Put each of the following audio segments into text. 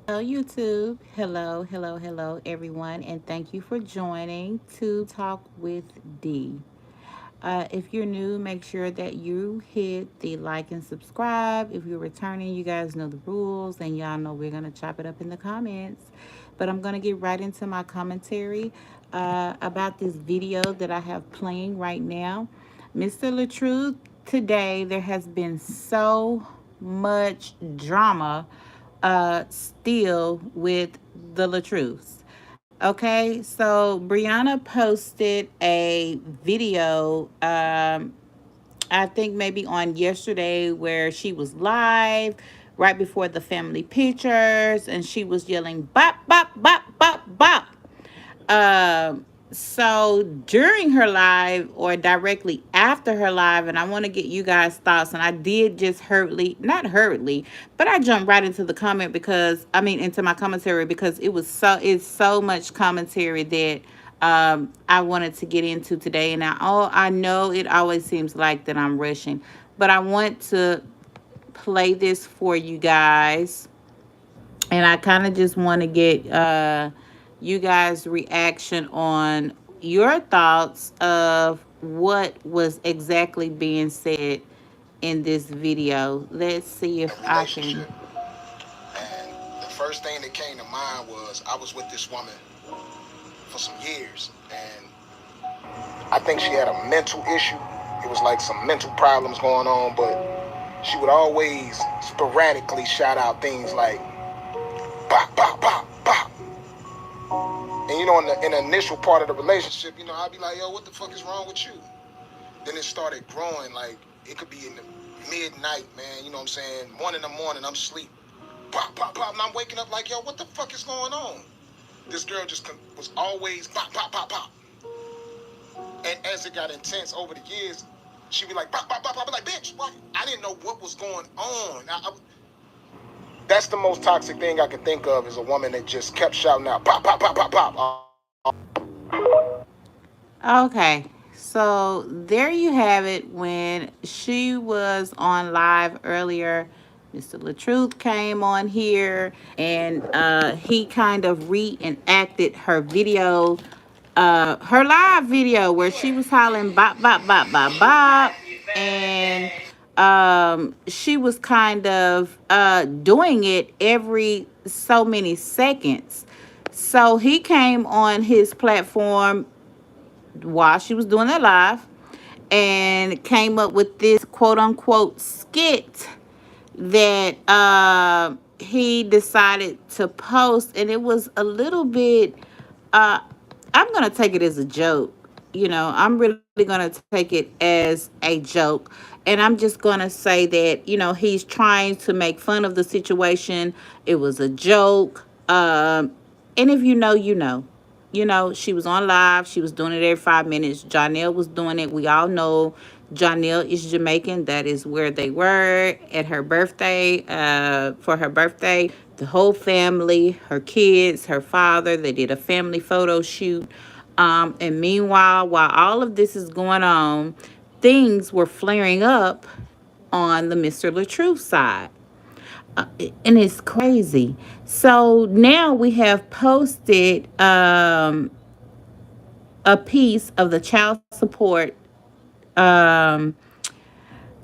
Hello, YouTube. Hello, everyone, and thank you for joining to Talk with D. If you're new, make sure that you hit the like and subscribe. If you're returning, you guys know the rules, and y'all know we're going to chop it up in the comments. But I'm going to get right into my commentary about this video that I have playing right now. Mr. LaTRUTH, today there has been so much drama still with the LaTruths. Okay, so Brianna posted a video, I think maybe on yesterday, where she was live right before the family pictures and she was yelling, bop, bop, bop, bop, bop. So during her live or directly after her live, and I want to get you guys' thoughts. And I did just not hurriedly, but I jumped right into the comment because into my commentary because it's so much commentary that I wanted to get into today. And I know it always seems like that I'm rushing, but I want to play this for you guys, and I kind of just want to get you guys' reaction on your thoughts of what was exactly being said in this video. Let's see if I can. And the first thing that came to mind was I was with this woman for some years, and I think she had a mental issue. It was like some mental problems going on, but she would always sporadically shout out things like bop, bop, bop, bop. And in the initial part of the relationship, I'd be like, yo, what the fuck is wrong with you? Then it started growing. Like, it could be in the midnight, man. You know what I'm saying? 1 in the morning, I'm asleep. Pop, pop, pop. And I'm waking up like, yo, what the fuck is going on? This girl just was always pop, pop, pop, pop. And as it got intense over the years, she'd be like, pop, pop, pop, pop. I'd be like, bitch, what? I didn't know what was going on. That's the most toxic thing I can think of, is a woman that just kept shouting out, pop, pop, pop, pop, pop. Okay, so there you have it. When she was on live earlier, Mr. LaTruth came on here and he kind of reenacted her video, her live video where she was hollering bop, bop, bop, bop, bop. And she was kind of doing it every so many seconds. So he came on his platform while she was doing that live and came up with this quote unquote skit that he decided to post. And it was a little bit, I'm going to take it as a joke. I'm really going to take it as a joke. And I'm just going to say that, he's trying to make fun of the situation. It was a joke. And if you know, you know. She was on live. She was doing it every 5 minutes. Jonelle was doing it. We all know Jonelle is Jamaican. That is where they were at her birthday, for her birthday. The whole family, her kids, her father, they did a family photo shoot. And meanwhile, while all of this is going on, things were flaring up on the Mr. LaTruth side. And it's crazy. So now we have posted a piece of the child support, um,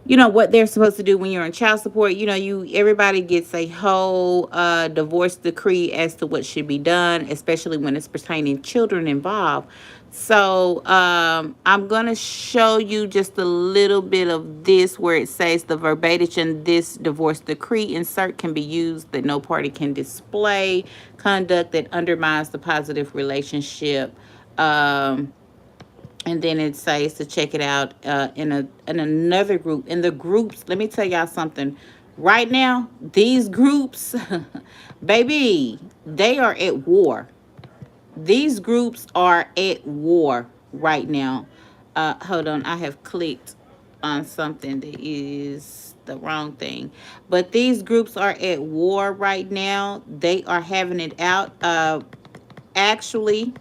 what they're supposed to do when you're on child support. Everybody gets a whole divorce decree as to what should be done, especially when it's pertaining children involved. So I'm going to show you just a little bit of this where it says the verbiage in this divorce decree insert can be used that no party can display conduct that undermines the positive relationship. And then it says to check it out in another group. In the groups, let me tell y'all something. Right now, these groups, baby, they are at war. These groups are at war right now. Hold on, I have clicked on something that is the wrong thing. But these groups are at war right now. They are having it out. Actually,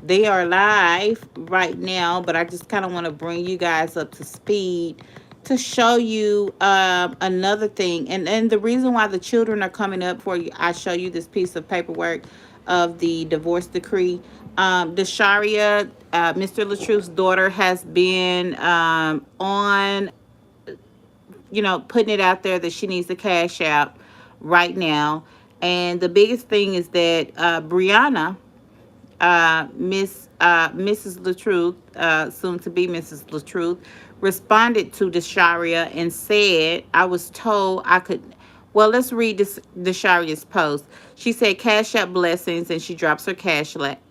they are live right now, but I just kind of want to bring you guys up to speed to show you another thing, and the reason why the children are coming up for you, I show you this piece of paperwork of the divorce decree. Desharia, Mr. LaTruth's daughter, has been on, putting it out there that she needs to cash out right now. And the biggest thing is that Brianna, Mrs. LaTruth, soon to be Mrs. LaTruth, responded to Desharia and said, "I was told I could." Well, let's read this Desharia's post. She said, "Cash App blessings," and she drops her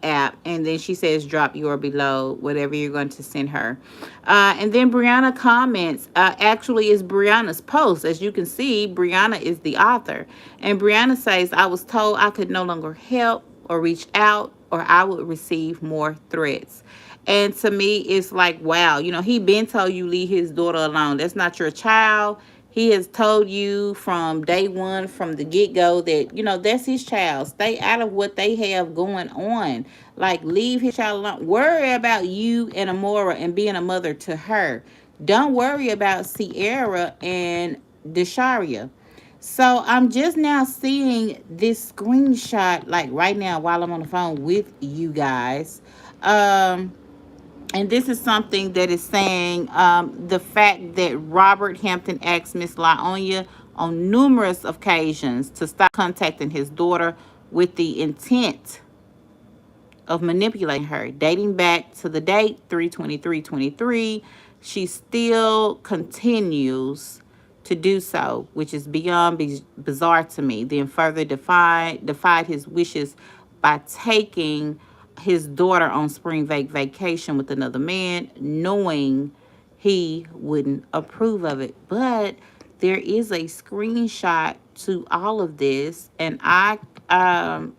app, and then she says, "Drop your below, whatever you're going to send her." And then Brianna comments. Actually, it's Brianna's post. As you can see, Brianna is the author, and Brianna says, "I was told I could no longer help or reach out, or I would receive more threats." And to me, it's like, wow, he been told you leave his daughter alone. That's not your child. He has told you from day one, from the get go, that, that's his child. Stay out of what they have going on. Like, leave his child alone. Worry about you and Amora and being a mother to her. Don't worry about Sierra and Desharia. So I'm just now seeing this screenshot, like right now, while I'm on the phone with you guys. Um, and this is something that is saying the fact that Robert Hampton asked Miss Lyonya on numerous occasions to stop contacting his daughter with the intent of manipulating her. Dating back to the date 3/23/23, she still continues to do so, which is beyond bizarre to me. Then further defied his wishes by taking his daughter on spring vacation with another man, knowing he wouldn't approve of it. But there is a screenshot to all of this, and I'm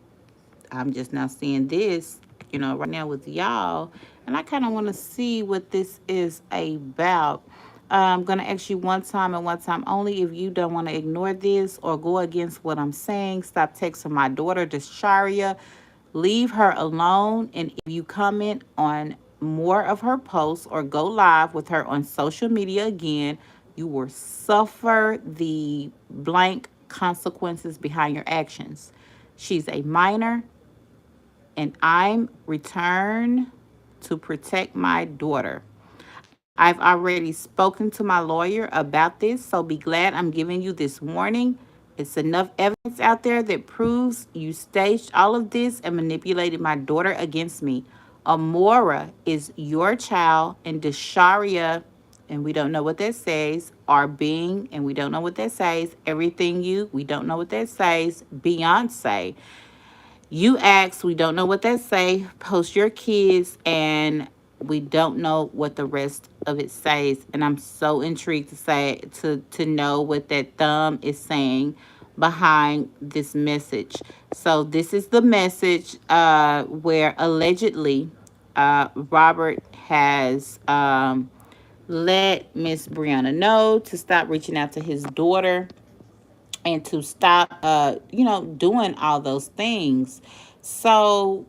just now seeing this, right now with y'all, and I kind of want to see what this is about. I'm going to ask you one time and one time only. If you don't want to ignore this or go against what I'm saying, stop texting my daughter, Desharia. Leave her alone. And if you comment on more of her posts or go live with her on social media again, you will suffer the blank consequences behind your actions. She's a minor, and I'm returned to protect my daughter. I've already spoken to my lawyer about this, so be glad I'm giving you this warning. It's enough evidence out there that proves you staged all of this and manipulated my daughter against me. Amora is your child, and Desharia, and we don't know what that says, are being, and we don't know what that says, everything you, we don't know what that says, Beyonce. You asked, we don't know what that say. Post your kids, and we don't know what the rest of it says. And I'm so intrigued to know what that thumb is saying behind this message. So this is the message where allegedly Robert has let Miss Brianna know to stop reaching out to his daughter and to stop doing all those things. So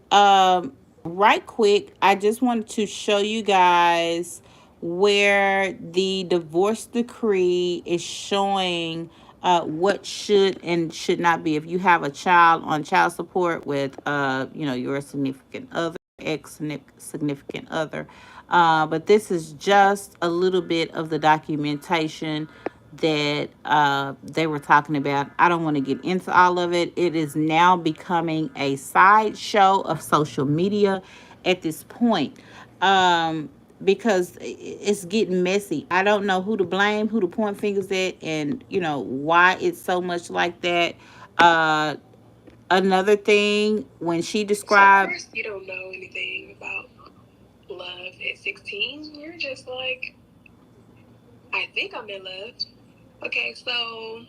right quick, I just wanted to show you guys where the divorce decree is showing what should and should not be. If you have a child on child support with your significant other, ex significant other, but this is just a little bit of the documentation that they were talking about. I don't want to get into all of it. It is now becoming a sideshow of social media at this point, because it's getting messy. I don't know who to blame, who to point fingers at, and why it's so much like that. Uh, Another thing, when she described, so first, you don't know anything about love at 16. You're just like, I think I'm in love. Okay, so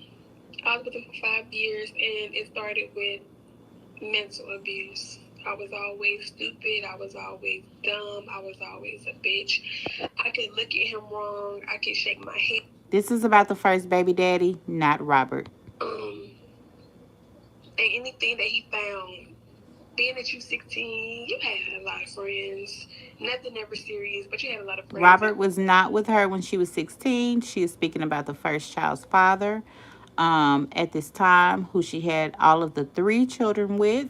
I was with him for 5 years, and it started with mental abuse. I was always stupid. I was always dumb. I was always a bitch. I could look at him wrong. I could shake my head. this is about the first baby daddy, not Robert. And anything that he found being that you 16, you had a lot of friends. Nothing ever serious, but you had a lot of friends. Robert was not with her when she was 16. She is speaking about the first child's father at this time, who she had all of the three children with.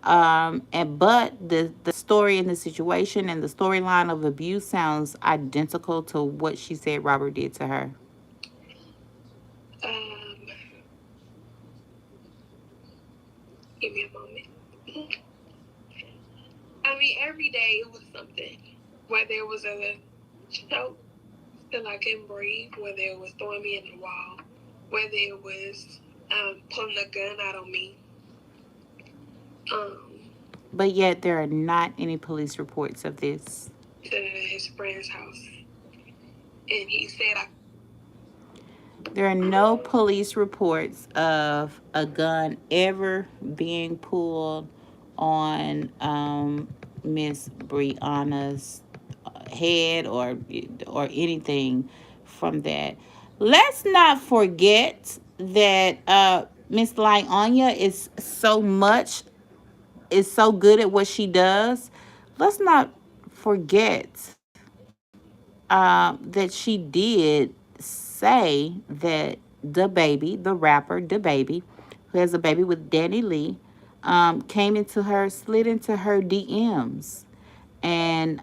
And but the story and the situation and the storyline of abuse sounds identical to what she said Robert did to her. Um, Give me a moment. I mean, every day it was something. Whether it was a choke till I couldn't breathe, whether it was throwing me in the wall, whether it was pulling a gun out on me. Um, But yet there are not any police reports of this. to his friend's house, and he said, There are no police reports of a gun ever being pulled on Miss Brianna's head or anything from that. Let's not forget that Miss Lyonya is so good at what she does. Let's not forget that she did say that the baby, the rapper, the baby, who has a baby with Danny Lee, came into her, slid into her DMs, and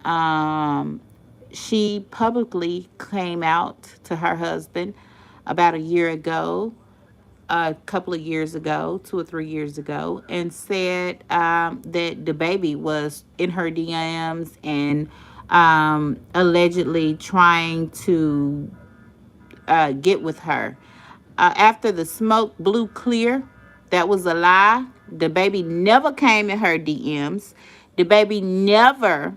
she publicly came out to her husband about a year ago, a couple of years ago, 2 or 3 years ago, and said that the baby was in her DMs and allegedly trying to get with her. After the smoke blew clear, that was a lie. The baby never came in her DMs. The baby never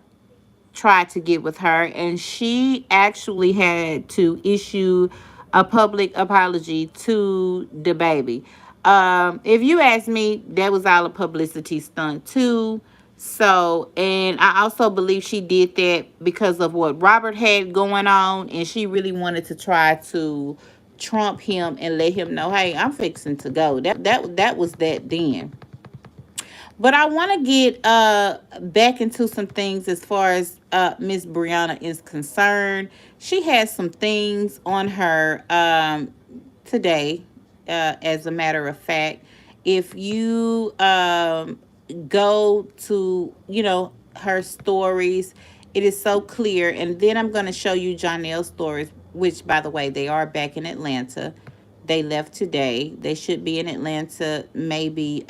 tried to get with her, and she actually had to issue a public apology to the baby. If you ask me, that was all a publicity stunt too. So, and I also believe she did that because of what Robert had going on, and she really wanted to try to trump him and let him know, hey, I'm fixing to go. That was that then. But I want to get back into some things as far as Miss Brianna is concerned. She has some things on her today, as a matter of fact. If you go to, her stories, it is so clear. And then I'm going to show you Jonelle's stories, which, by the way, they are back in Atlanta. They left today. They should be in Atlanta maybe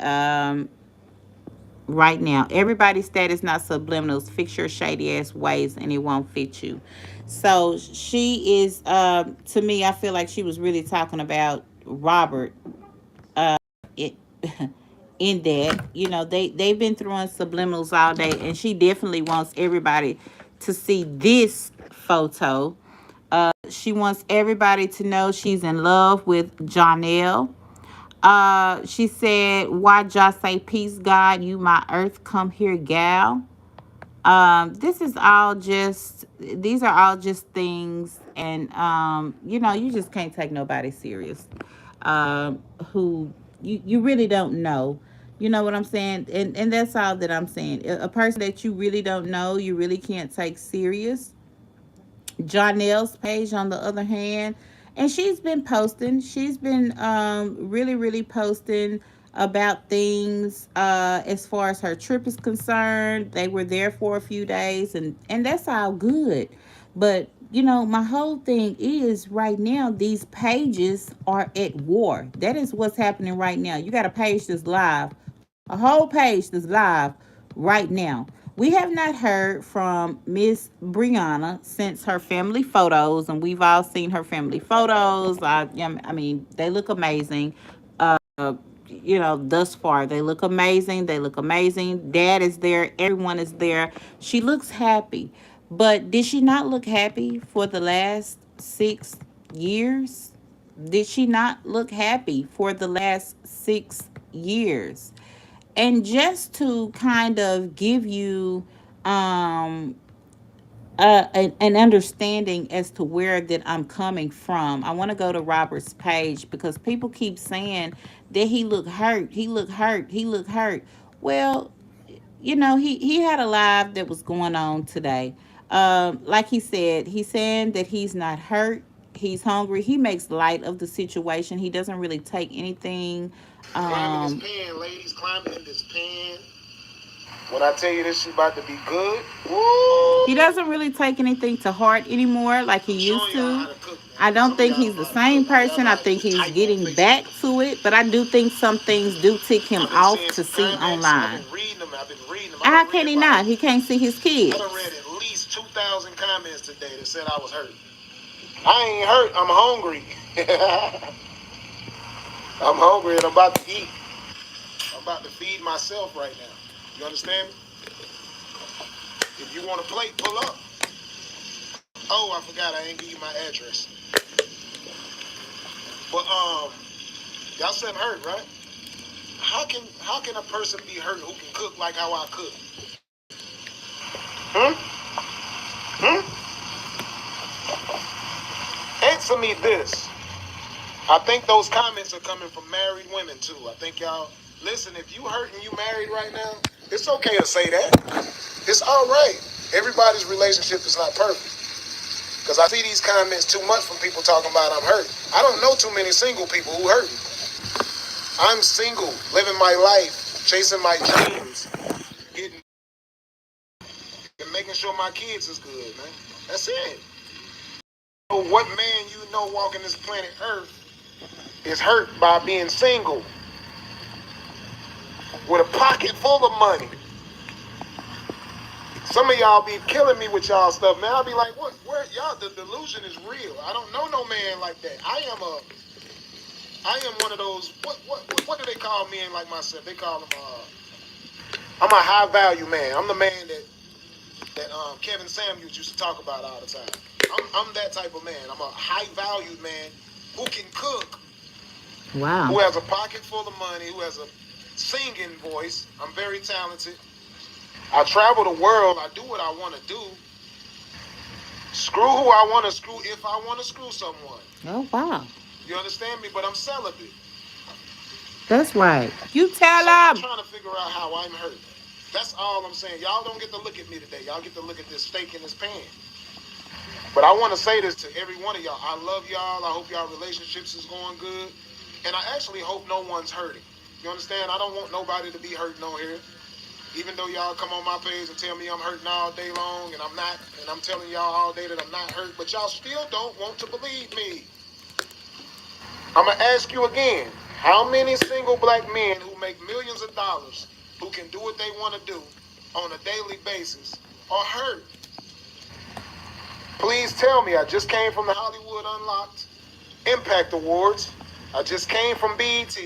right now. Everybody's status not subliminals. Fix your shady ass ways and it won't fit you. So she is to me, I feel like she was really talking about Robert it in that. They've been throwing subliminals all day, and she definitely wants everybody to see this photo. She wants everybody to know she's in love with Jonelle. She said, why just say peace, God, you my earth, come here, gal. These are all just things, and you just can't take nobody serious. Who you really don't know. You know what I'm saying? And that's all that I'm saying. A person that you really don't know, you really can't take serious. Jonelle's page, on the other hand, and she's been posting. She's been really, really posting about things as far as her trip is concerned. They were there for a few days, and that's all good. But my whole thing is right now these pages are at war. That is what's happening right now. You got a page that's live, a whole page that's live right now. We have not heard from Miss Brianna since her family photos, and we've all seen her family photos. I mean, they look amazing. Thus far, they look amazing. They look amazing. Dad is there. Everyone is there. She looks happy. But did she not look happy for the last 6 years? Did she not look happy for the last 6 years? And just to kind of give you an understanding as to where that I'm coming from, I want to go to Robert's page because people keep saying that he looked hurt, he looked hurt, he looked hurt. Well, he had a live that was going on today. Like he said, he's saying that he's not hurt. He's hungry. He makes light of the situation. He doesn't really take anything. Climbing this Um, pan, ladies, climbing in this pan. When I tell you this shit about to be good, woo! he doesn't really take anything to heart anymore like he I'm used showing y'all to. how to cook, man. I don't Some of think y'all he's don't the know how to cook. same All y'all person. know I how to think just he's type on getting back Facebook. to it, but I do think some things do tick him I've been off seeing to some see comments. I've online. been reading them. I've been reading them. How can he not? He can't see his I done kids. read at least 2,000 comments today that said I was hurt. I ain't hurt. I'm hungry. I'm hungry and I'm about to eat. I'm about to feed myself right now. You understand me? If you want a plate, pull up. Oh, I forgot I ain't give you my address. But y'all said hurt, right? How can a person be hurt who can cook like how I cook? Hmm? Hmm? Answer me this. I think those comments are coming from married women too. I think y'all listen, if you hurt and you married right now, it's okay to say that. It's all right. Everybody's relationship is not perfect. Because I see these comments too much from people talking about I'm hurt. I don't know too many single people who hurt me. I'm single, living my life, chasing my dreams, getting and making sure my kids is good, man. That's it. So what man you know walking this planet Earth is hurt by being single with a pocket full of money? Some of y'all be killing me with y'all stuff, man. I'll be like, what? Where y'all? The delusion is real. I don't know no man like that. I am one of those. What do they call men like myself? They call them. I'm a high value man. I'm the man that Kevin Samuels used to talk about all the time. I'm that type of man. I'm a high valued man who can cook, Wow. who has a pocket full of money, who has a singing voice. I'm very talented. I travel the world. I do what I want to do. Screw who I want to screw if I want to screw someone. Oh, wow. You understand me? But I'm celibate. That's right. You tell So I'm him. trying to figure out how I'm hurt. That's all I'm saying. Y'all don't get to look at me today. Y'all get to look at this steak in this pan. But I want to say this to every one of y'all. I love y'all. I hope y'all relationships is going good. And I actually hope no one's hurting. You understand? I don't want nobody to be hurting on here. Even though y'all come on my page and tell me I'm hurting all day long, and I'm not, and I'm telling y'all all day that I'm not hurt, but y'all still don't want to believe me. I'm going to ask you again. How many single black men who make millions of dollars, who can do what they want to do on a daily basis, are hurt? Please tell me. I just came from the Hollywood Unlocked Impact Awards. I just came from BET.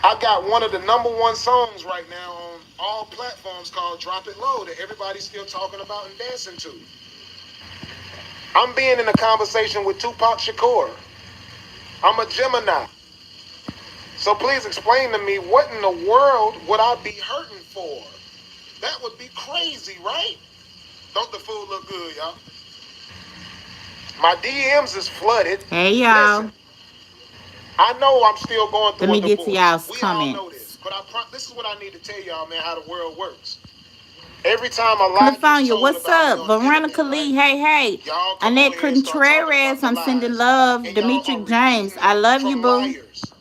I got one of the #1 songs right now on all platforms called Drop It Low that everybody's still talking about and dancing to. I'm being in a conversation with Tupac Shakur. I'm a Gemini. So please explain to me, what in the world would I be hurting for? That would be crazy, right? Don't the food look good, y'all? My DMs is flooded. Hey, Listen, y'all. I know I'm still going Let through a me get to divorce. y'all's We all know comments. this. But this is what I need to tell y'all, man, how the world works. Every time a lie gets California, told what's about me up? on the Veronica internet, right? Lee, hey, hey. Y'all come on Annette here and start talking about Contreras, the I'm sending lies. love. And y'all Demetri are James, repeating I it love you, from boo. liars.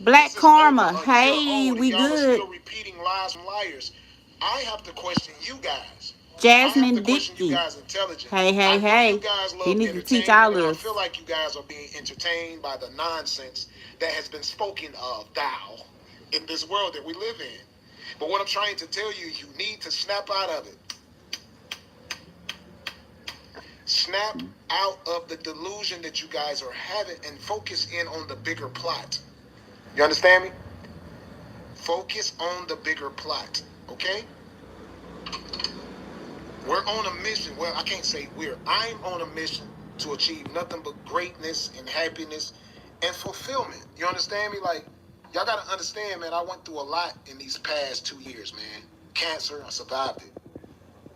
Black This is over Karma, a year hey, old, and we y'all are good. still repeating lies from liars. I have to question you guys. I have to Jasmine question you Dickey, guys' intelligence. hey, hey, I know you hey. guys He love need to teach entertainment, all and I of feel us. like you guys are being entertained by the nonsense that has been spoken of thou in this world that we live in. But what I'm trying to tell you, you need to snap out of it. Snap out of the delusion that you guys are having and focus in on the bigger plot. You understand me? Focus on the bigger plot, okay? We're on a mission. Well, I can't say we're. I'm on a mission to achieve nothing but greatness and happiness and fulfillment. You understand me? Like, y'all got to understand, man, I went through a lot in these past 2 years, man. Cancer, I survived it.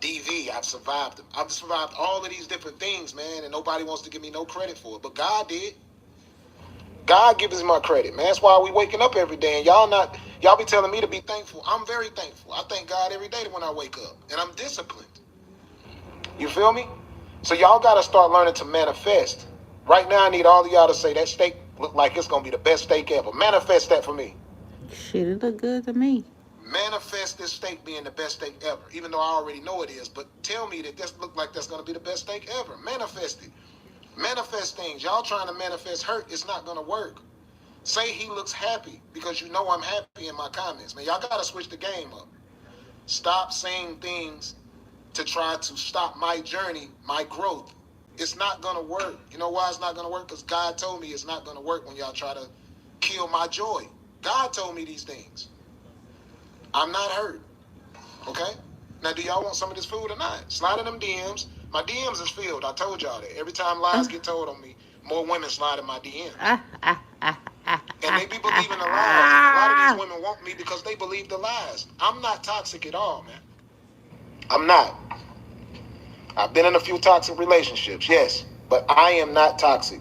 DV, I've survived them. I've survived all of these different things, man, and nobody wants to give me no credit for it. But God did. God gives us my credit, man. That's why we waking up every day, and y'all not. Y'all be telling me to be thankful. I'm very thankful. I thank God every day when I wake up, and I'm disciplined. You feel me? So y'all gotta start learning to manifest. Right now, I need all of y'all to say that steak look like it's gonna be the best steak ever. Manifest that for me. Shit, it look good to me. Manifest this steak being the best steak ever, even though I already know it is. But tell me that this look like that's gonna be the best steak ever. Manifest it. Manifest things. Y'all trying to manifest hurt, it's not gonna work. Say he looks happy because you know I'm happy in my comments. Man, y'all gotta switch the game up. Stop saying things to try to stop my journey, my growth. It's not gonna work. You know why it's not gonna work? Because God told me it's not gonna work when y'all try to kill my joy. God told me these things. I'm not hurt. Okay? Now, do y'all want some of this food or not? Slide in them DMs. My DMs is filled. I told y'all that. Every time lies get told on me, more women slide in my DMs. And they be believing the lies. A lot of these women want me because they believe the lies. I'm not toxic at all, man. I'm not. I've been in a few toxic relationships, yes, but I am not toxic.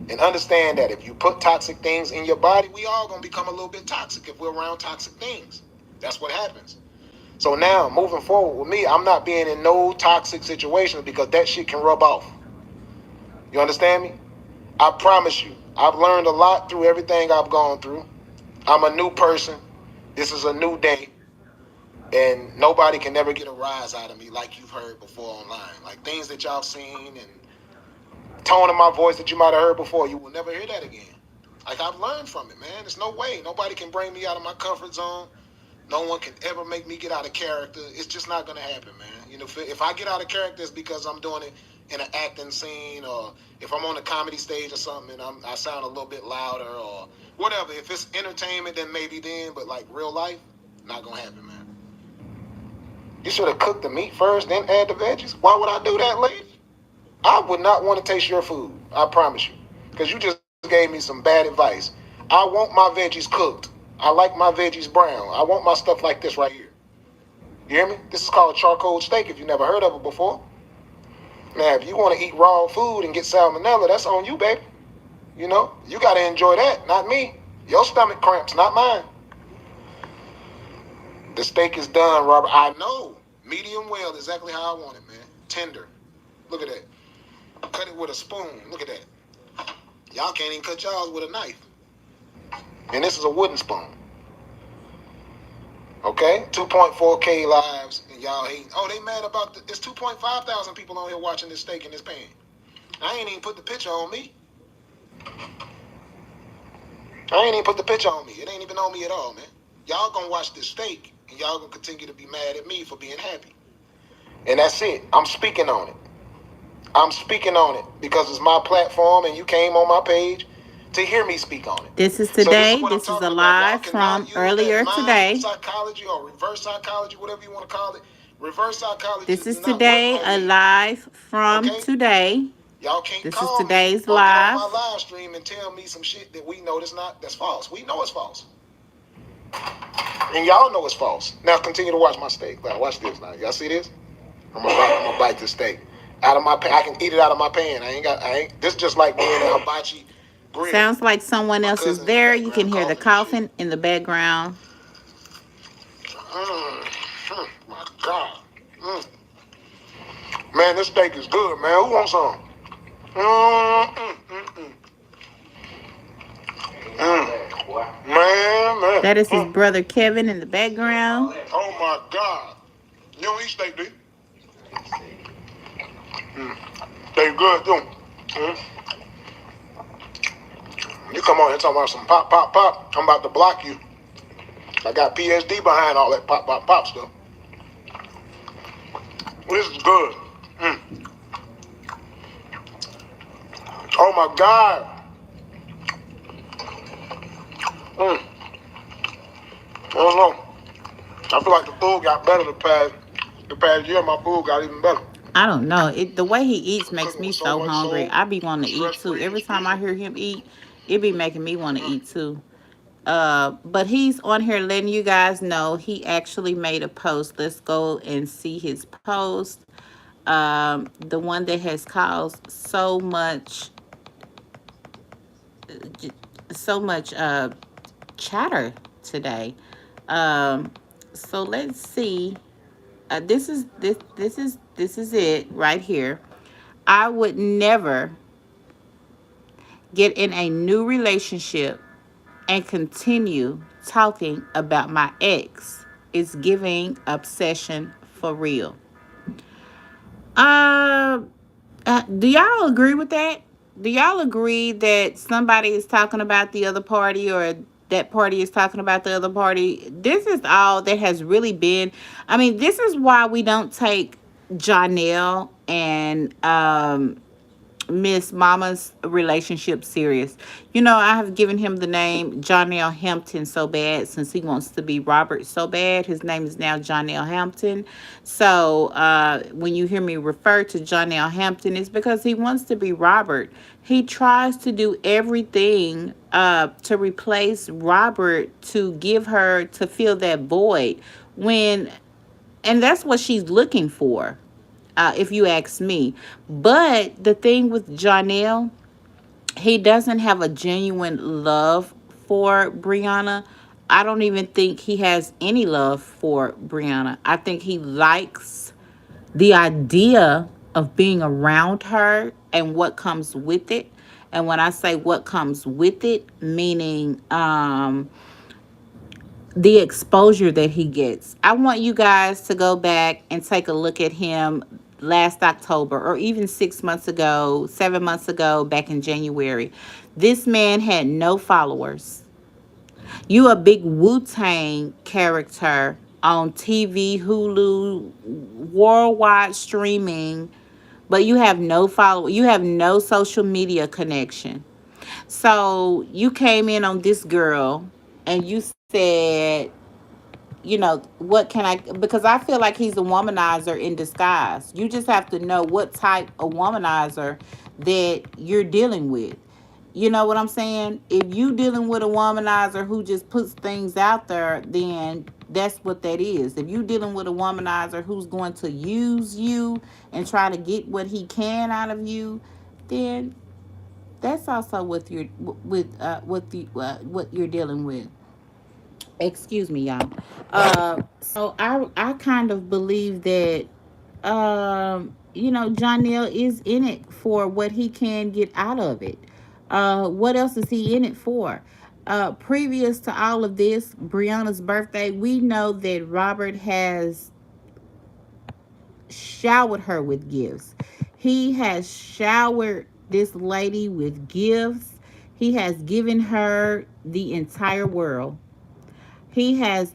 And understand that if you put toxic things in your body, we all gonna become a little bit toxic if we're around toxic things. That's what happens. So now, moving forward with me, I'm not being in no toxic situations because that shit can rub off. You understand me? I promise you, I've learned a lot through everything I've gone through. I'm a new person. This is a new day. And nobody can never get a rise out of me like you've heard before online. Like things that y'all seen and tone of my voice that you might have heard before, you will never hear that again. Like I've learned from it, man. There's no way. Nobody can bring me out of my comfort zone. No one can ever make me get out of character. It's just not gonna happen, man. You know, if I get out of character, it's because I'm doing it in an acting scene, or if I'm on a comedy stage or something, and I sound a little bit louder, or whatever. If it's entertainment, then maybe then. But like real life, not gonna happen, man. You should have cooked the meat first, then add the veggies. Why would I do that, lady? I would not want to taste your food. I promise you, because you just gave me some bad advice. I want my veggies cooked. I like my veggies brown. I want my stuff like this right here. You hear me? This is called charcoal steak if you never heard of it before. Now, if you want to eat raw food and get salmonella, that's on you, baby. You know, you got to enjoy that, not me. Your stomach cramps, not mine. The steak is done, Robert. I know. Medium well, exactly how I want it, man. Tender. Look at that. Cut it with a spoon. Look at that. Y'all can't even cut y'all's with a knife. And this is a wooden spoon. Okay? 2.4K lives, and y'all hate. Oh, they mad about the. It's 2.5 thousand people on here watching this steak in this pan. I ain't even put the picture on me. I ain't even put the picture on me. It ain't even on me at all, man. Y'all gonna watch this steak, and y'all gonna continue to be mad at me for being happy. And that's it. I'm speaking on it. I'm speaking on it because it's my platform, and you came on my page to hear me speak on it. This is So this today. is what I'm This is a talking about. Y'all live cannot from use earlier that mind today. psychology or reverse psychology, whatever you want to call it. Reverse psychology This do is not work today, on a me. live from Okay? today. Y'all can't This is call me today's or get on my live. live stream and tell me some shit that we know that's false. We know it's false. And y'all know it's false. Now continue to watch my steak. Now watch this now. Y'all see this? I'm gonna bite this steak. Out of my pan. I can eat it out of my pan. This just like being a hibachi grill. Sounds like someone My else is cousin in the there. You can background hear the coughing and shit. coughing in the background. My God. Man, this steak is good, man. Who wants some? Man. That is his brother Kevin in the background. Oh my God. You don't eat steak, do you? Steak good, too. You come on here talking about some pop, pop, pop. I'm about to block you. I got PSD behind all that pop, pop, pop stuff. This is good. Oh my God. I don't know. I feel like the food got better the past year. My food got even better. I don't know. The way he eats makes Cooking me with so so much hungry. soul, I be wanting to eat stress too. free, Every it's time I beautiful. hear him eat, it be making me want to eat too. But he's on here letting you guys know he actually made a post. Let's go and see his post. The one that has caused so much chatter. today. Um, so let's see. This is it right here. I would never get in a new relationship and continue talking about my ex. It's giving obsession for real. Uh, do y'all agree with that? Do y'all agree that somebody is talking about the other party, or that party is talking about the other party? This is all that has really been. I mean, this is why we don't take Janelle and Miss Mama's relationship serious. You know, I have given him the name John L. Hampton so bad since he wants to be Robert so bad. His name is now John L. Hampton. So when you hear me refer to John L. Hampton, it's because he wants to be Robert. He tries to do everything to replace Robert, to give her, to fill that void. When, and that's what she's looking for, if you ask me. But the thing with Jonelle, he doesn't have a genuine love for Brianna. I don't even think he has any love for Brianna. I think he likes the idea of being around her and what comes with it. And when I say what comes with it, meaning the exposure that he gets. I want you guys to go back and take a look at him last October, or even 6 months ago, 7 months ago, back in January. This man had no followers. You a big Wu-Tang character on TV, Hulu, worldwide streaming, but you have no follow. You have no social media connection. So you came in on this girl and you said, what can I, because I feel like he's a womanizer in disguise. You just have to know what type of womanizer that you're dealing with. You know what I'm saying? If you dealing with a womanizer who just puts things out there, then that's what that is. If you dealing with a womanizer who's going to use you and try to get what he can out of you, then that's also what you're dealing with. Excuse me, y'all. So I kind of believe that Jonell is in it for what he can get out of it. What else is he in it for? Previous to all of this, Brianna's birthday, we know that Robert has showered her with gifts. He has showered this lady with gifts. He has given her the entire world. He has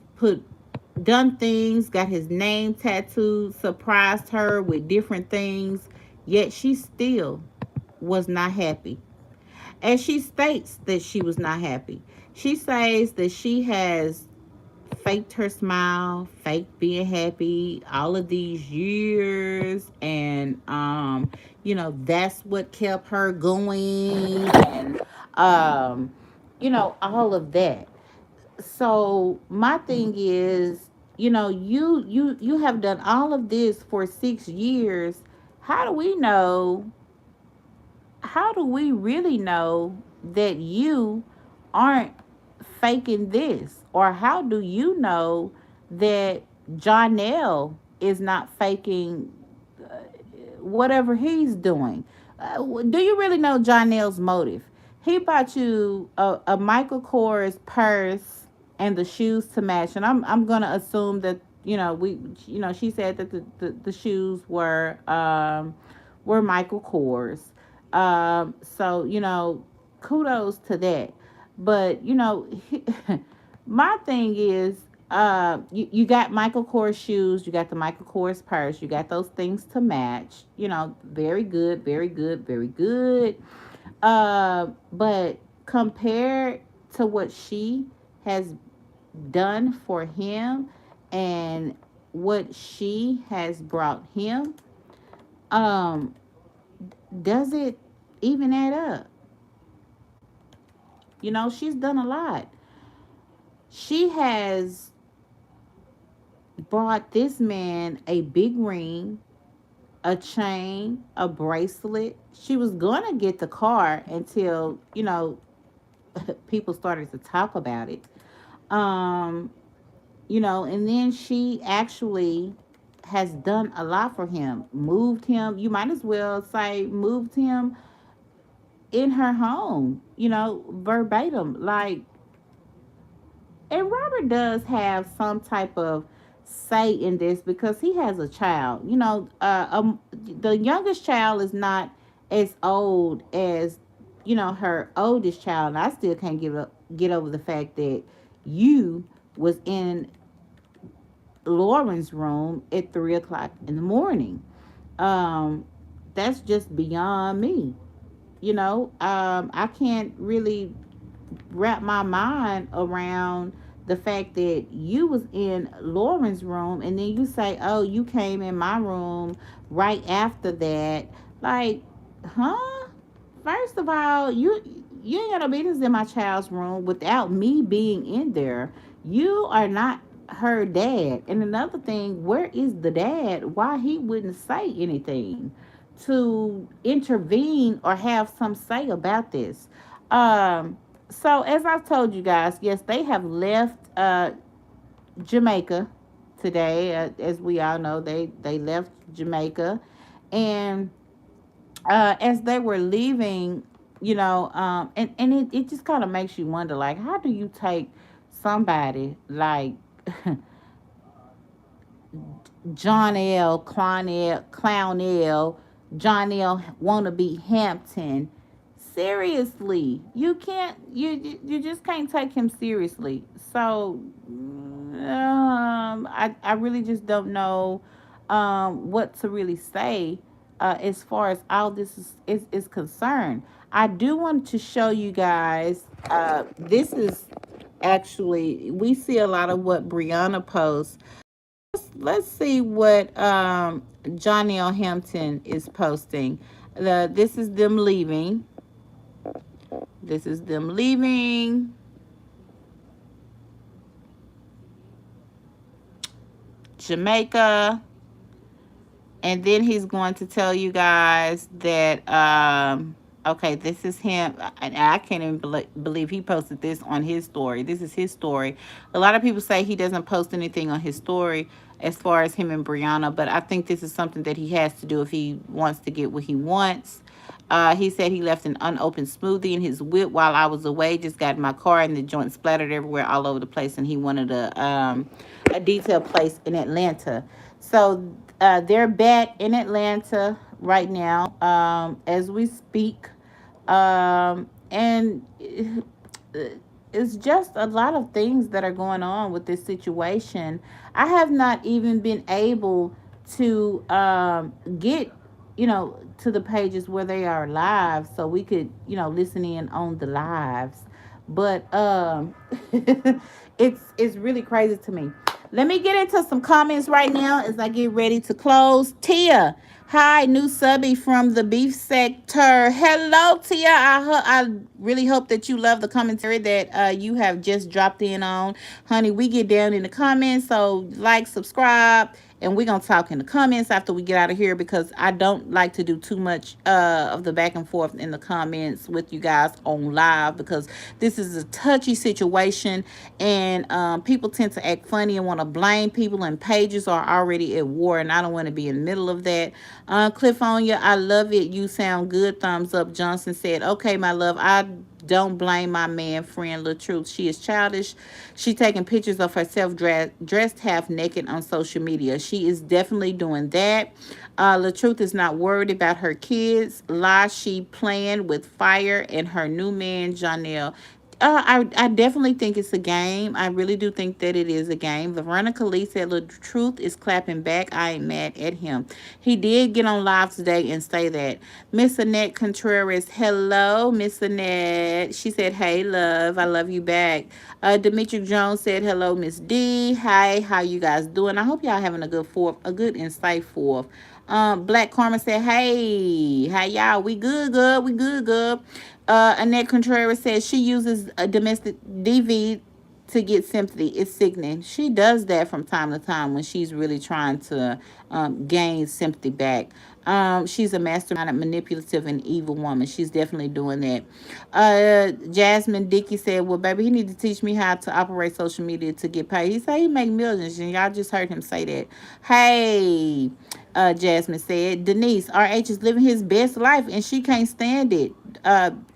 done things, got his name tattooed, surprised her with different things, yet she still was not happy. And she states that she was not happy. She says that she has faked her smile, faked being happy all of these years, and that's what kept her going, and all of that. So my thing is, you have done all of this for 6 years. How do we know, how do we really know that you aren't faking this? Or how do you know that Jonell is not faking whatever he's doing? Do you really know Jonell's motive? He bought you a Michael Kors purse and the shoes to match, and I'm gonna assume that she said that the shoes were Michael Kors. So kudos to that. But my thing is, you got Michael Kors shoes, you got the Michael Kors purse, you got those things to match. Very good, very good, very good. But compared to what she has done for him and what she has brought him, um, does it even add up? She's done a lot. She has bought this man a big ring, a chain, a bracelet. She was gonna get the car until people started to talk about it. Um, and then she actually has done a lot for him. Moved him, you might as well say moved him in her home, verbatim. Like, and Robert does have some type of say in this because he has a child. The youngest child is not as old as her oldest child. And I still can't get over the fact that you was in Lauren's room at 3 o'clock in the morning. Um, that's just beyond me. I can't really wrap my mind around the fact that you was in Lauren's room and then you say, "Oh, you came in my room right after that." Like, huh? First of all, you ain't got no business in my child's room without me being in there. You are not her dad. And another thing, where is the dad? Why he wouldn't say anything to intervene or have some say about this? Um, so as I've told you guys, yes, they have left Jamaica today. As we all know, they left Jamaica, and as they were leaving, it just kind of makes you wonder, like, how do you take somebody like John L. Clownell, John L. Wannabe Hampton seriously? You just can't take him seriously. So I really just don't know what to really say as far as all this is concerned. I do want to show you guys, this is actually, we see a lot of what Brianna posts. Let's see what Johnny L. Hampton is posting. This is them leaving. This is them leaving Jamaica. And then he's going to tell you guys that, okay, this is him. And I can't even believe he posted this on his story. This is his story. A lot of people say he doesn't post anything on his story as far as him and Brianna, but I think this is something that he has to do if he wants to get what he wants. He said he left an unopened smoothie in his whip while I was away. Just got in my car and the joint splattered everywhere all over the place. And he wanted a detail place in Atlanta. So they're back in Atlanta right now as we speak. And it's just a lot of things that are going on with this situation. I have not even been able to get, to the pages where they are live so we could, listen in on the lives. But it's really crazy to me. Let me get into some comments right now as I get ready to close. Tia, hi, new subby from the beef sector. Hello, Tia. I really hope that you love the commentary that you have just dropped in on. Honey, we get down in the comments, so like, subscribe, and we're going to talk in the comments after we get out of here because I don't like to do too much of the back and forth in the comments with you guys on live because this is a touchy situation and people tend to act funny and want to blame people, and pages are already at war, and I don't want to be in the middle of that. Cliffonia, I love it. You sound good. Thumbs up. Johnson said, okay, my love, I don't blame my man friend LaTRUTH. She is childish. She taking pictures of herself dressed half naked on social media. She is definitely doing that. LaTRUTH is not worried about her kids. Lie, she playing with fire and her new man, Janelle. I definitely think it's a game. I really do think that it is a game. Veronica Lee said, LaTRUTH is clapping back. I ain't mad at him. He did get on live today and say that. Miss Annette Contreras, hello, Miss Annette. She said, hey, love. I love you back. Demetri Jones said, hello, Miss D. Hi, how you guys doing? I hope y'all having a good insight fourth. Black Karma said, hey, how y'all? We good. We good. Annette Contreras says she uses a domestic DV to get sympathy. It's sickening. She does that from time to time when she's really trying to gain sympathy back. She's a masterminded, manipulative, and evil woman. She's definitely doing that. Jasmine Dickey said, "Well, baby, he need to teach me how to operate social media to get paid." He said he make millions, and y'all just heard him say that. Hey, Jasmine said, Denise, RH is living his best life, and she can't stand it.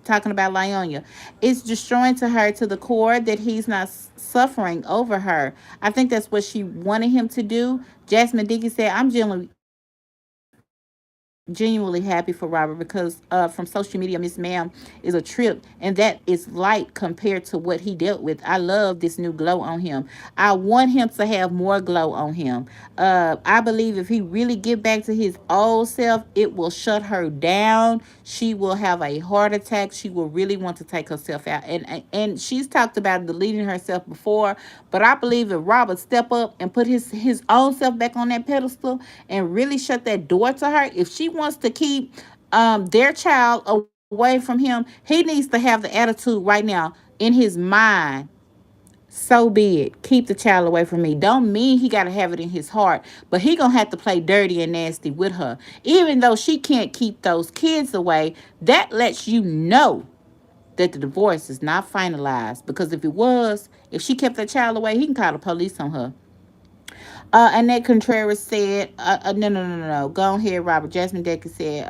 Talking about Lyonya, it's destroying to her to the core that he's not suffering over her. I think that's what she wanted him to do. Jasmine Dickey said, "I'm genuinely happy for Robert because from social media, Miss Ma'am is a trip, and that is light compared to what he dealt with. I love this new glow on him. I want him to have more glow on him. I believe if he really get back to his old self, it will shut her down. She will have a heart attack. She will really want to take herself out. And she's talked about deleting herself before, but I believe if Robert step up and put his own self back on that pedestal and really shut that door to her, if she wants to keep their child away from him, he needs to have the attitude right now in his mind. So be it. Keep the child away from me. Don't mean he got to have it in his heart, but he gonna have to play dirty and nasty with her. Even though she can't keep those kids away, that lets you know that the divorce is not finalized. Because if it was, if she kept that child away, he can call the police on her. Annette Contreras said, no, no, no, no, no. Go ahead, Robert. Jasmine Decker said,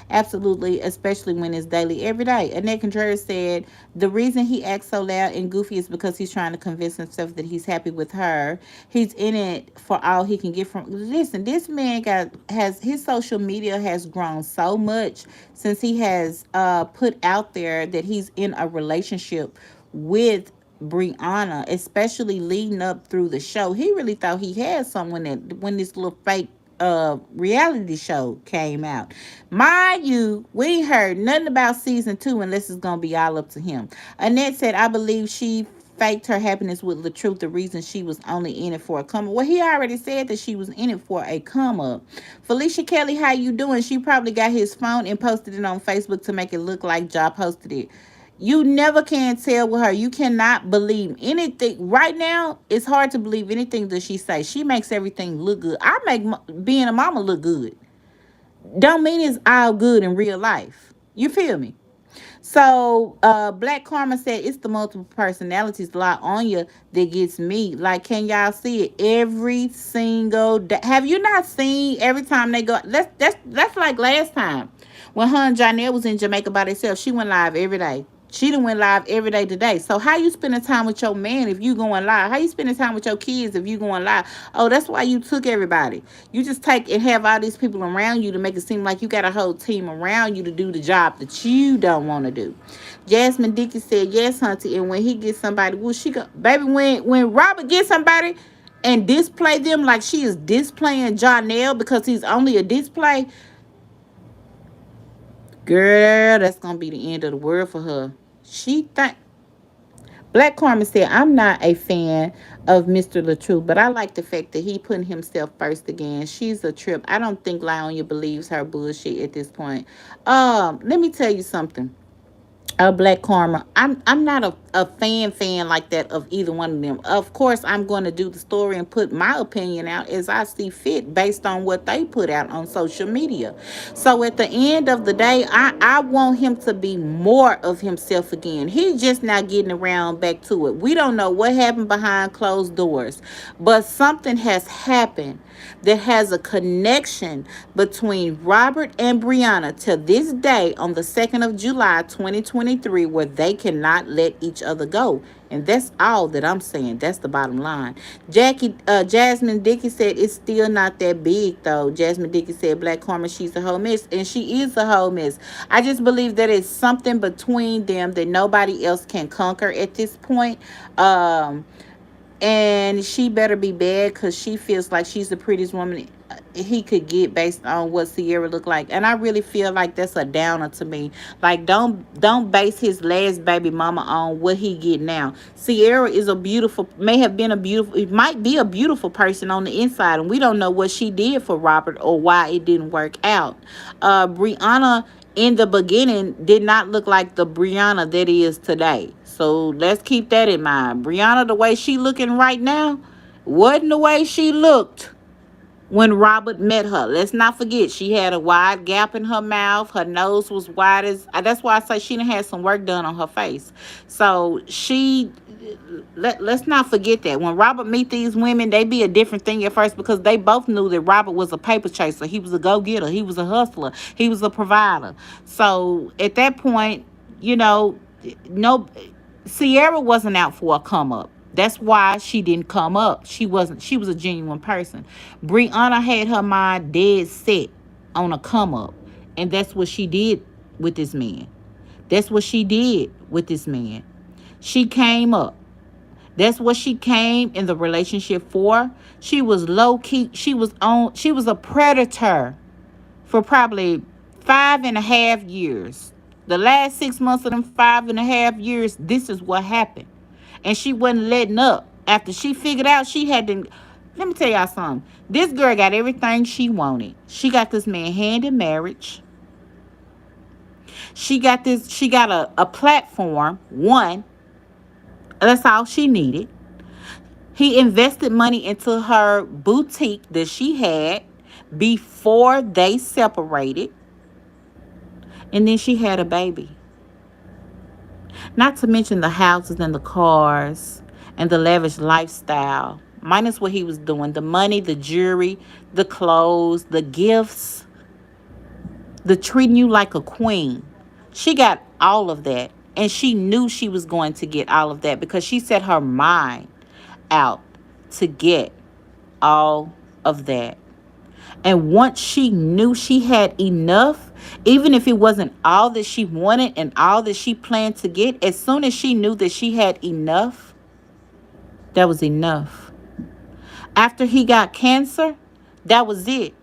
absolutely, especially when it's daily, every day. Annette Contreras said, the reason he acts so loud and goofy is because he's trying to convince himself that he's happy with her. He's in it for all he can get from. Listen, this man has his social media has grown so much since he has put out there that he's in a relationship with Brianna, especially leading up through the show. He really thought he had someone that when this little fake reality show came out. Mind you, we ain't heard nothing about season 2 unless it's gonna be all up to him. Annette said, I believe she faked her happiness with LaTRUTH, the reason she was only in it for a come up. Well, he already said that she was in it for a come up. Felicia Kelly, how you doing? She probably got his phone and posted it on Facebook to make it look like Ja posted it. You never can tell with her. You cannot believe anything. Right now, it's hard to believe anything that she says. She makes everything look good. I make being a mama look good. Don't mean it's all good in real life. You feel me? So, Black Karma said it's the multiple personalities lot on you that gets me. Like, can y'all see it every single day? Have you not seen every time they go? That's like last time when her and Janelle was in Jamaica by themselves. She went live every day. She done went live every day today. So how you spending time with your man if you going live? How you spending time with your kids if you going live? Oh, that's why you took everybody. You just take and have all these people around you to make it seem like you got a whole team around you to do the job that you don't want to do. Jasmine Dickey said, yes, Hunty. And when he gets somebody, well, she go, baby, when Robert gets somebody and display them like she is displaying Janelle because he's only a display, girl, that's gonna be the end of the world for her. She think Black Carmen said, I'm not a fan of Mr. LaTrue, but I like the fact that he putting himself first again. She's a trip. I don't think Lyonya believes her bullshit at this point. Let me tell you something. Black Karma. I'm not a fan like that of either one of them. Of course, I'm going to do the story and put my opinion out as I see fit based on what they put out on social media. So at the end of the day, I want him to be more of himself again. He's just not getting around back to it. We don't know what happened behind closed doors, but something has happened that has a connection between Robert and Brianna to this day on the 2nd of July 2023 where they cannot let each other go. And that's all that I'm saying. That's the bottom line. Jasmine Dickey said it's still not that big though. Jasmine Dickey said Black Karma, she's a whole mess. And she is a whole mess. I just believe that it's something between them that nobody else can conquer at this point. And she better be bad because she feels like she's the prettiest woman he could get based on what Sierra looked like. And I really feel like that's a downer to me. Like, don't base his last baby mama on what he get now. Sierra is a beautiful, may have been a beautiful, it might be a beautiful person on the inside, and we don't know what she did for Robert or why it didn't work out. Brianna in the beginning did not look like the Brianna that is today. So let's keep that in mind. Brianna, the way she looking right now, wasn't the way she looked when Robert met her. Let's not forget, she had a wide gap in her mouth. Her nose was wide as. That's why I say she done had some work done on her face. So let's not forget that when Robert meet these women, they be a different thing at first because they both knew that Robert was a paper chaser. He was a go getter. He was a hustler. He was a provider. So at that point, you know, no, Sierra wasn't out for a come up. That's why she didn't come up. She wasn't. She was a genuine person. Brianna had her mind dead set on a come up, and that's what she did with this man. That's what she did with this man. She came up. That's what she came in the relationship for. She was low key. She was on. She was a predator for probably 5.5 years. The last 6 months of them 5.5 years, this is what happened. And she wasn't letting up. After she figured out she had to. Let me tell y'all something. This girl got everything she wanted. She got this man hand in marriage. She got a platform. One. That's all she needed. He invested money into her boutique that she had before they separated. And then she had a baby. Not to mention the houses and the cars and the lavish lifestyle. Minus what he was doing. The money, the jewelry, the clothes, the gifts, the treating you like a queen. She got all of that. And she knew she was going to get all of that because she set her mind out to get all of that. And once she knew she had enough, even if it wasn't all that she wanted and all that she planned to get, as soon as she knew that she had enough, that was enough. After he got cancer, that was it.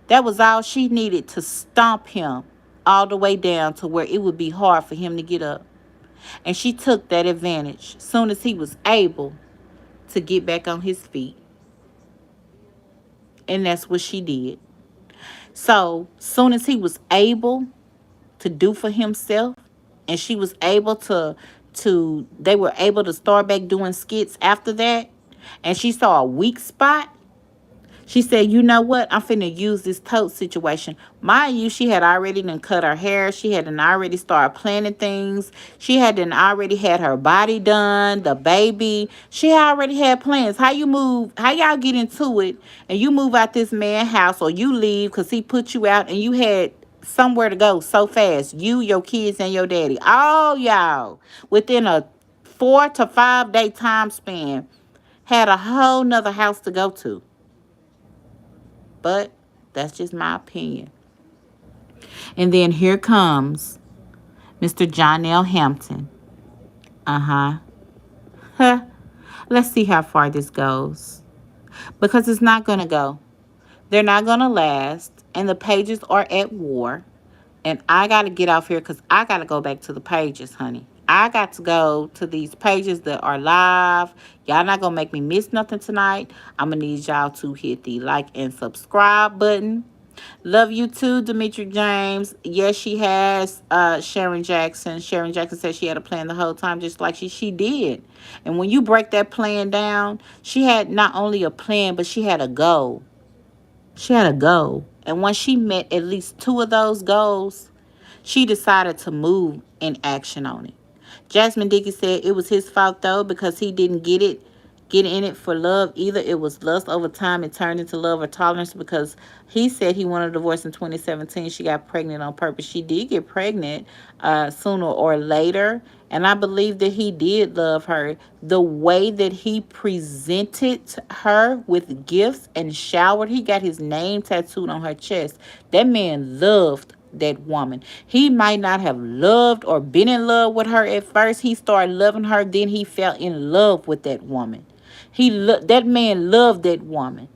That was all she needed to stomp him all the way down to where it would be hard for him to get up. And she took that advantage as soon as he was able to get back on his feet. And that's what she did. So, soon as he was able to do for himself, and she was able to they were able to start back doing skits after that, and she saw a weak spot, she said, you know what? I'm finna use this tote situation. Mind you, she had already done cut her hair. She had done already started planning things. She had done already had her body done, the baby. She already had plans. How you move, how y'all get into it, and you move out this man's house or you leave because he put you out and you had somewhere to go so fast. You, your kids, and your daddy. All y'all within a 4 to 5 day time span had a whole nother house to go to. But that's just my opinion. And then here comes Mr. John L. Hampton. Uh-huh. Huh. Let's see how far this goes. Because it's not going to go. They're not going to last. And the pages are at war. And I got to get off here because I got to go back to the pages, honey. I got to go to these pages that are live. Y'all not going to make me miss nothing tonight. I'm going to need y'all to hit the like and subscribe button. Love you too, Demetri James. Yes, she has Sharon Jackson. Sharon Jackson said she had a plan the whole time, just like she did. And when you break that plan down, she had not only a plan, but she had a goal. She had a goal. And once she met at least 2 of those goals, she decided to move in action on it. Jasmine Dickey said it was his fault though because he didn't get in it for love either. It was lust over time and turned into love or tolerance because he said he wanted a divorce in 2017. She got pregnant on purpose. She did get pregnant sooner or later. And I believe that he did love her. The way that he presented her with gifts and showered, he got his name tattooed on her chest. That man loved that woman. He might not have loved or been in love with her at first. He started loving her. Then he fell in love with that woman. That man loved that woman.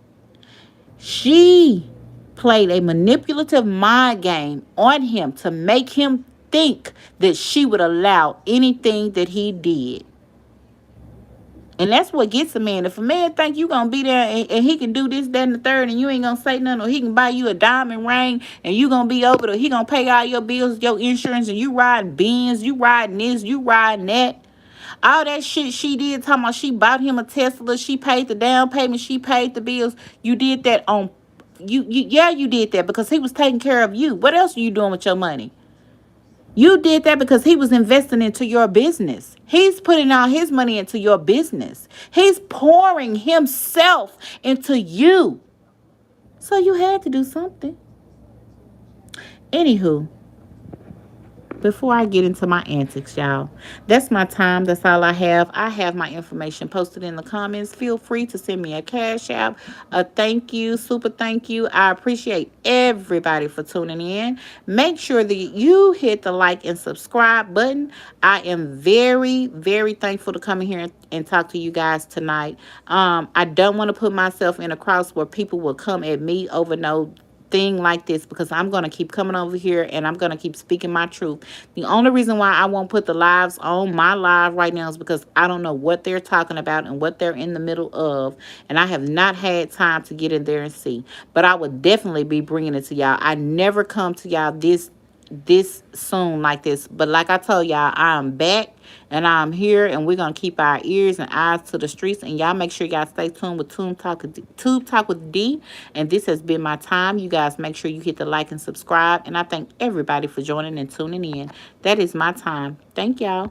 She played a manipulative mind game on him to make him think that she would allow anything that he did. And that's what gets a man. If a man think you gonna be there and he can do this, that, and the third, and you ain't gonna say nothing, or he can buy you a diamond ring and you gonna be over it, or he gonna pay all your bills, your insurance, and you riding Benz, you riding this, you riding that. All that shit she did, talking about she bought him a Tesla, she paid the down payment, she paid the bills. You did that on yeah, you did that because he was taking care of you. What else are you doing with your money? You did that because he was investing into your business. He's putting all his money into your business. He's pouring himself into you. So you had to do something. Anywho, before I get into my antics, y'all, that's my time. That's all I have. I have my information posted in the comments. Feel free to send me a cash app, a thank you, super thank you. I appreciate everybody for tuning in. Make sure that you hit the like and subscribe button. I am very, very thankful to come in here and talk to you guys tonight. I don't want to put myself in a cross where people will come at me over no thing like this, because I'm going to keep coming over here and I'm going to keep speaking my truth. The only reason why I won't put the lives on my live right now is because I don't know what they're talking about and what they're in the middle of, and I have not had time to get in there and see. But I would definitely be bringing it to y'all. I never come to y'all this soon like this, but like I told y'all, I'm back and I'm here, and we're gonna keep our ears and eyes to the streets. And y'all make sure y'all stay tuned with Tube Talk with D. And this has been my time. You guys make sure you hit the like and subscribe, and I thank everybody for joining and tuning in. That is my time. Thank y'all.